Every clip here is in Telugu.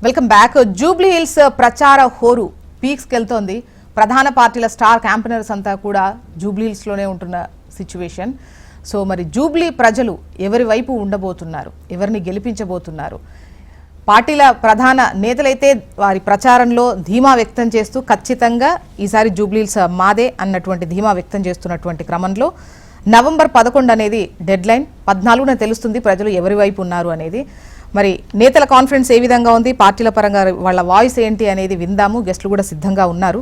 Welcome back. జూబ్లీ హిల్స్ ప్రచార హోరు పీక్స్కి వెళ్తోంది. ప్రధాన పార్టీల స్టార్ క్యాంపెయినర్స్ అంతా కూడా జూబ్లీ హిల్స్లోనే ఉంటున్న సిచ్యువేషన్. సో మరి జూబ్లీ ప్రజలు ఎవరి వైపు ఉండబోతున్నారు, ఎవరిని గెలిపించబోతున్నారు? పార్టీల ప్రధాన నేతలైతే వారి ప్రచారంలో ధీమా వ్యక్తం చేస్తూ ఖచ్చితంగా ఈసారి జూబ్లీ హిల్స్ మాదే అన్నటువంటి ధీమా వ్యక్తం చేస్తున్నటువంటి క్రమంలో నవంబర్ 11 అనేది డెడ్ లైన్. 14న తెలుస్తుంది ప్రజలు ఎవరి వైపు ఉన్నారు అనేది. మరి నేతల కాన్ఫరెన్స్ ఏ విధంగా ఉంది, పార్టీల పరంగా వాళ్ళ వాయిస్ ఏంటి అనేది విందాము. గెస్టులు కూడా సిద్ధంగా ఉన్నారు.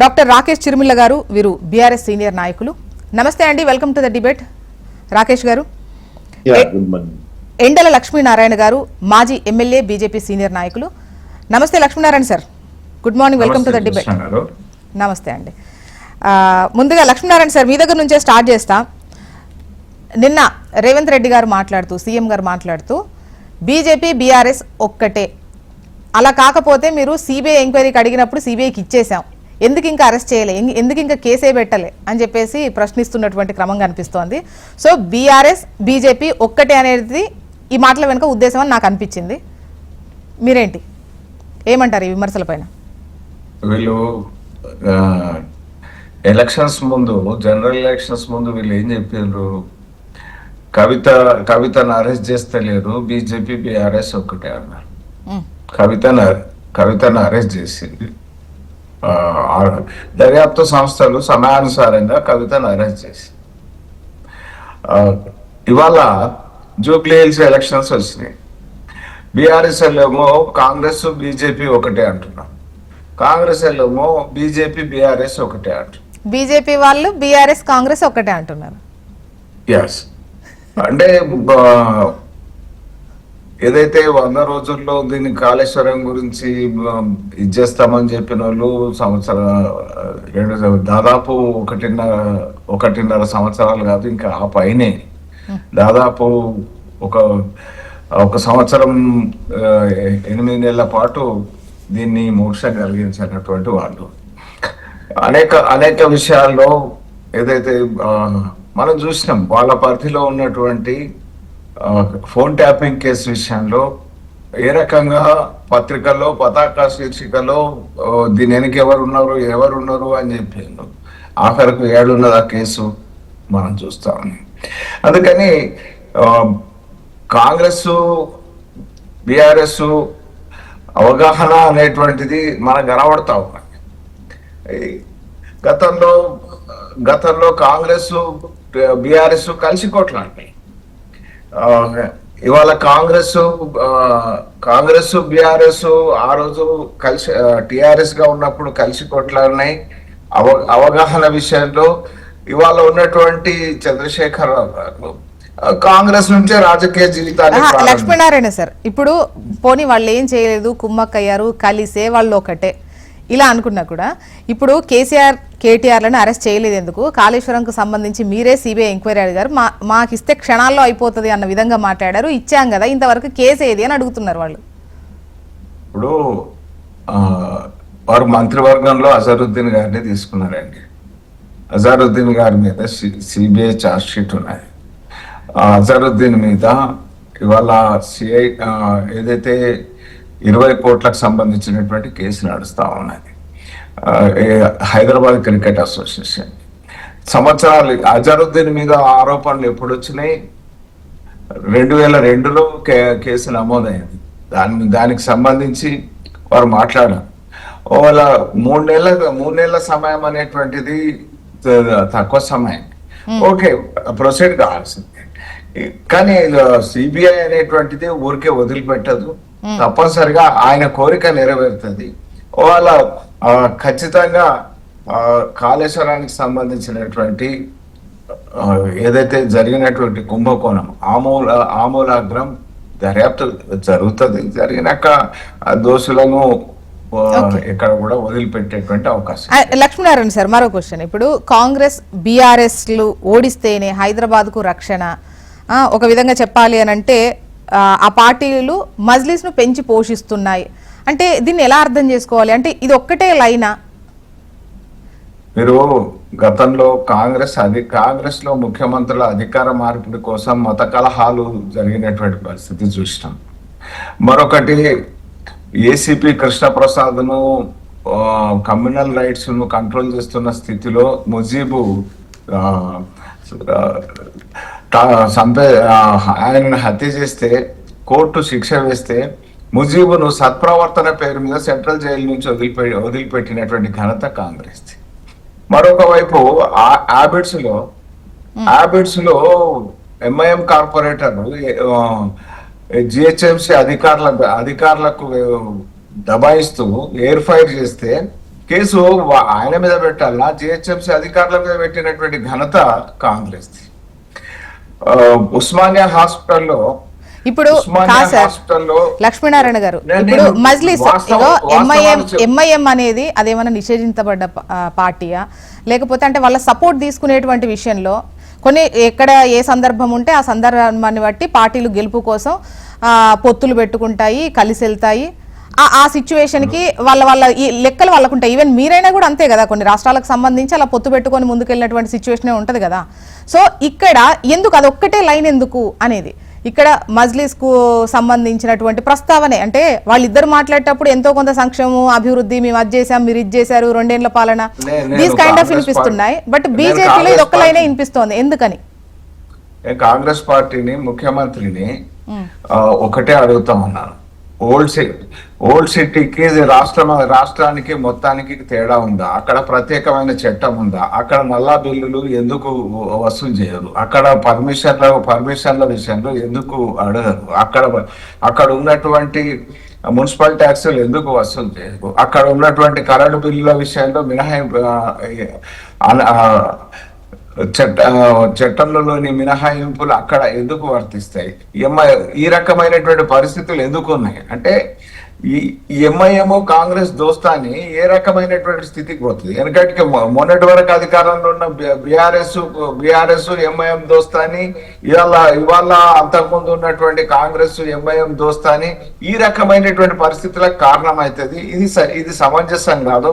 డాక్టర్ రాకేష్ చిరుమిల్ల గారు, వీరు బీఆర్ఎస్ సీనియర్ నాయకులు. నమస్తే అండి, welcome to the debate. Rakesh గారు. ఎండల లక్ష్మీనారాయణ గారు, మాజీ ఎమ్మెల్యే, బీజేపీ సీనియర్ నాయకులు. నమస్తే Lakshminarayana sir, good morning, welcome to the debate. నమస్తే అండి. ముందుగా లక్ష్మీనారాయణ సార్, మీ దగ్గర నుంచే స్టార్ట్ చేస్తా. నిన్న రేవంత్ రెడ్డి గారు మాట్లాడుతూ, సీఎం గారు మాట్లాడుతూ, బీజేపీ బీఆర్ఎస్ ఒక్కటే, అలా కాకపోతే మీరు సిబిఐ ఎంక్వైరీకి అడిగినప్పుడు సిబిఐకి ఇచ్చేసాం, ఎందుకు ఇంకా అరెస్ట్ చేయలే, ఎందుకు ఇంకా కేసే పెట్టలే అని చెప్పేసి ప్రశ్నిస్తున్నటువంటి క్రమం కనిపిస్తోంది. సో బీఆర్ఎస్ బీజేపీ ఒక్కటే అనేది ఈ మాటల వెనుక ఉద్దేశం అని నాకు అనిపించింది. మీరేంటి ఏమంటారు ఈ విమర్శల పైన? వీళ్ళు ఎలక్షన్స్ ముందు, జనరల్ ఎలక్షన్స్ ముందు వీళ్ళు ఏం చెప్పారు? కవితను అరెస్ట్ చేస్తలేరు, బీజేపీ బీఆర్ఎస్ ఒక్కటే అన్నారు. కవితను అరెస్ట్ చేసింది దర్యాప్తు సంస్థలు సమయానుసారంగా కవితను అరెస్ట్ చేసి, ఇవాళ జూబ్లీ హిల్స్ ఎలక్షన్స్ వచ్చినాయి. బీఆర్ఎస్ ఏమో కాంగ్రెస్ బీజేపీ ఒకటే అంటున్నాం, కాంగ్రెస్ ఏమో బీజేపీ బీఆర్ఎస్ ఒకటే అంటున్నారు. బీజేపీ వాళ్ళు బీఆర్ఎస్ కాంగ్రెస్ ఒకటే అంటున్నారు. ఎస్, అంటే ఏదైతే 100 రోజుల్లో దీన్ని కాళేశ్వరం గురించి ఇచ్చేస్తామని చెప్పిన వాళ్ళు దాదాపు ఒకటిన్నర సంవత్సరాలు కాదు, ఇంకా ఆ పైనే దాదాపు ఒక సంవత్సరం 8 నెలల పాటు దీన్ని మోక్ష కలిగించినటువంటి వాళ్ళు అనేక విషయాల్లో ఏదైతే మనం చూసినాం. వాళ్ళ పరిధిలో ఉన్నటువంటి ఫోన్ ట్యాపింగ్ కేసు విషయంలో ఏ రకంగా పత్రికల్లో పతాక శీర్షికలో దీని వెనక ఎవరున్నారు అని చెప్పాను. ఆఖరికి ఏడున్నది ఆ కేసు మనం చూస్తామని. అందుకని కాంగ్రెస్ బీఆర్ఎస్ అవగాహన అనేటువంటిది మనకు కనబడతా ఉంది. గతంలో కాంగ్రెస్ బీఆర్ఎస్ కలిసి కొట్లాడినాయి. ఇవాళ కాంగ్రెస్ బీఆర్ఎస్ ఆ రోజు కలిసి టిఆర్ఎస్ గా ఉన్నప్పుడు కలిసి కొట్లాడినాయి అవగాహన విషయంలో. ఇవాళ ఉన్నటువంటి చంద్రశేఖరరావు గారు కాంగ్రెస్ నుంచే రాజకీయ జీవితాన్ని. లక్ష్మీనారాయణ సార్, ఇప్పుడు పోనీ వాళ్ళు ఏం చేయలేదు, కుమ్మక్కయ్యారు, కలిసే వాళ్ళు ఒకటే ఇలా అనుకున్నా కూడా ఇప్పుడు కేసీఆర్ కేటీఆర్లను అరెస్ట్ చేయలేదు ఎందుకు? కాళేశ్వరంకు సంబంధించి మీరే సిబిఐ ఎంక్వైరీ అడిగారు, మాకు ఇస్తే క్షణాల్లో అయిపోతుంది అన్న విధంగా మాట్లాడారు. ఇచ్చాం కదా, ఇంతవరకు కేసు ఏది అని అడుగుతున్నారు వాళ్ళు. ఇప్పుడు వారు మంత్రివర్గంలో అజరుద్దీన్ గారిని తీసుకున్నారండి. అజరుద్దీన్ గారి మీద సిబిఐ ఛార్జ్ షీట్ ఉన్నది. అజరుద్దీన్ మీద ఇవాళ సిఐ ఏదైతే 20 కోట్లకు సంబంధించినటువంటి కేసు నడుస్తూ ఉన్నది. హైదరాబాద్ క్రికెట్ అసోసియేషన్ సంవత్సరాలు అజరుద్దీన్ మీద ఆరోపణలు ఎప్పుడు వచ్చినాయి? 2002లో కేసు నమోదైంది. దానికి సంబంధించి వారు మాట్లాడారు. వాళ్ళ 3 నెలల సమయం అనేటువంటిది తక్కువ సమయం, ఓకే, ప్రొసీడ్ కావాల్సింది. కానీ సిబిఐ అనేటువంటిది ఊరికే వదిలిపెట్టదు, తప్పనిసరిగా ఆయన కోరిక నెరవేరుతుంది. వాళ్ళ ఖచ్చితంగా కాళేశ్వరానికి సంబంధించినటువంటి ఏదైతే జరిగినటువంటి కుంభకోణం ఆమూలాగ్రం దర్యాప్తు జరుగుతుంది. జరిగినాక దోషులను ఇక్కడ కూడా వదిలిపెట్టేటువంటి అవకాశం. లక్ష్మీనారాయణ సార్, మరో క్వశ్చన్. ఇప్పుడు కాంగ్రెస్ బీఆర్ఎస్లు ఓడిస్తేనే హైదరాబాద్ కు రక్షణ, ఒక విధంగా చెప్పాలి అని అంటే ఆ పార్టీలు మజ్లిస్ ను పెంచి పోషిస్తున్నాయి అంటే దీన్ని ఎలా అర్థం చేసుకోవాలి? అంటే ఇది ఒక్కటే లైనా? మీరు గతంలో కాంగ్రెస్ లో ముఖ్యమంత్రుల అధికార మార్పిడి కోసం మత కలహాలు జరిగినటువంటి పరిస్థితి చూసినాం. మరొకటి ఏసీపీ కృష్ణప్రసాద్ను కమ్యూనల్ రైట్స్ ను కంట్రోల్ చేస్తున్న స్థితిలో ముజీబు ఆ, ఆయనను హత్య చేస్తే కోర్టు శిక్ష వేస్తే ముజీబును సత్ప్రవర్తన పేరు మీద సెంట్రల్ జైలు నుంచి వదిలిపెట్టినటువంటి ఘనత కాంగ్రెస్. మరొక వైపు హ్యాబిట్స్ లో ఎంఐఎం కార్పొరేటర్ జిహెచ్ఎంసి అధికారులకు దబాయిస్తూ ఎయిర్ ఫైర్ చేస్తే కేసు ఆయన మీద పెట్టాలా జిహెచ్ఎంసి అధికారుల మీద పెట్టినటువంటి ఘనత కాంగ్రెస్. ఉస్మానియా హాస్పిటల్లో ఇప్పుడు లక్ష్మీనారాయణ గారు ఇప్పుడు మజ్లిస్ ఎంఐఎం అనేది అదేమన్నా నిషేధించబడ్డ పార్టీయా, లేకపోతే అంటే వాళ్ళ సపోర్ట్ తీసుకునేటువంటి విషయంలో కొన్ని ఎక్కడ ఏ సందర్భం ఉంటే ఆ సందర్భాన్ని బట్టి పార్టీలు గెలుపు కోసం పొత్తులు పెట్టుకుంటాయి, కలిసి వెళ్తాయి. ఆ సిచ్యువేషన్కి వాళ్ళ ఈ లెక్కలు వాళ్ళకు ఉంటాయి. ఈవెన్ మీరైనా కూడా అంతే కదా, కొన్ని రాష్ట్రాలకు సంబంధించి అలా పొత్తు పెట్టుకొని ముందుకెళ్ళినటువంటి సిచ్యువేషనే ఉంటుంది కదా. సో ఇక్కడ ఎందుకు అది ఒక్కటే లైన్ ఎందుకు అనేది ఇక్కడ మజ్లిస్కు సంబంధించినటువంటి ప్రస్తావనే, అంటే వాళ్ళిద్దరు మాట్లాడేటప్పుడు ఎంతో కొంత సంక్షేమం అభివృద్ధి మేము అది చేసాం మీరు ఇది చేశారు 2 ఏళ్ల పాలన దీస్ కైండ్ ఆఫ్ వినిపిస్తున్నాయి. బట్ బీజేపీలో ఇది ఒక్క లైనే వినిపిస్తోంది ఎందుకని? కాంగ్రెస్ పార్టీని ముఖ్యమంత్రిని ఒకటే అడుగుతా ఉన్నాను. ఓల్డ్ సిటీకి రాష్ట్రానికి మొత్తానికి తేడా ఉందా? అక్కడ ప్రత్యేకమైన చట్టం ఉందా? అక్కడ నల్లా బిల్లులు ఎందుకు వసూలు చేయరు? అక్కడ పర్మిషన్ల విషయంలో ఎందుకు అడగరు? అక్కడ ఉన్నటువంటి మున్సిపల్ ట్యాక్సులు ఎందుకు వసూలు చేయరు? అక్కడ ఉన్నటువంటి కరెంటు బిల్లుల విషయంలో మినహాయింపు చట్టంలోని మినహాయింపులు అక్కడ ఎందుకు వర్తిస్తాయి? ఈ రకమైనటువంటి పరిస్థితులు ఎందుకు ఉన్నాయి అంటే ఈ ఎంఐఎం కాంగ్రెస్ దోస్తాని ఏ రకమైనటువంటి స్థితికి పోతుంది? ఎందుకంటే మొన్నటి వరకు అధికారంలో ఉన్న బీఆర్ఎస్ ఎంఐఎం దోస్తాని, ఇవాళ అంతకుముందు ఉన్నటువంటి కాంగ్రెస్ ఎంఐఎం దోస్తాని ఈ రకమైనటువంటి పరిస్థితులకు కారణం అవుతుంది. ఇది సమంజసం కాదు.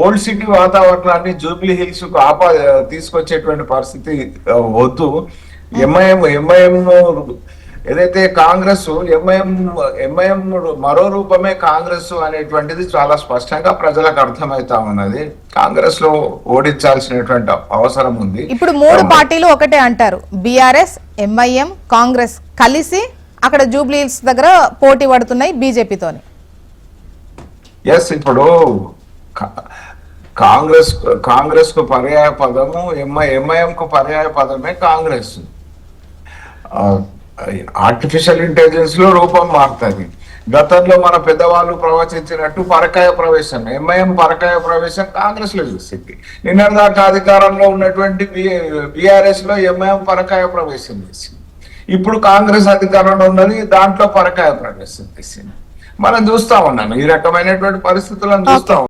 ఓల్డ్ సిటీ వాతావరణాన్ని జూబ్లీ హిల్స్ కు తీసుకొచ్చేటువంటి పరిస్థితి వద్దు. ఎంఐఎం ఏదైతే కాంగ్రెస్ ఎంఐఎం మరో రూపమే కాంగ్రెస్ అనేటువంటిది చాలా స్పష్టంగా ప్రజలకు అర్థమవుతా ఉన్నది. కాంగ్రెస్ లో ఓడించాల్సినటువంటి అవసరం ఉంది. ఇప్పుడు 3 పార్టీలు ఒకటే అంటారు, బీఆర్ఎస్ ఎంఐఎం కాంగ్రెస్ కలిసి అక్కడ జూబ్లీ హిల్స్ దగ్గర పోటీ పడుతున్నాయి బీజేపీతోని. ఎస్, ఇప్పుడు కాంగ్రెస్ కు పర్యాయ పదము ఎంఐఎం కు పర్యాయ పదమే కాంగ్రెస్. ఆర్టిఫిషియల్ ఇంటెలిజెన్స్ లో రూపం మారుతుంది. గతంలో మన పెద్దవాళ్ళు ప్రవచించినట్టు పరకాయ ప్రవేశం, ఎంఐఎం పరకాయ ప్రవేశం కాంగ్రెస్ లో చూసింది. నిన్నటిదాకా అధికారంలో ఉన్నటువంటి బీఆర్ఎస్ లో ఎంఐఎం పరకాయ ప్రవేశం చేసింది. ఇప్పుడు కాంగ్రెస్ అధికారంలో ఉన్నది, దాంట్లో పరకాయ ప్రవేశం చేసింది. మనం చూస్తా ఉన్నాను ఈ రకమైనటువంటి పరిస్థితులను చూస్తాం.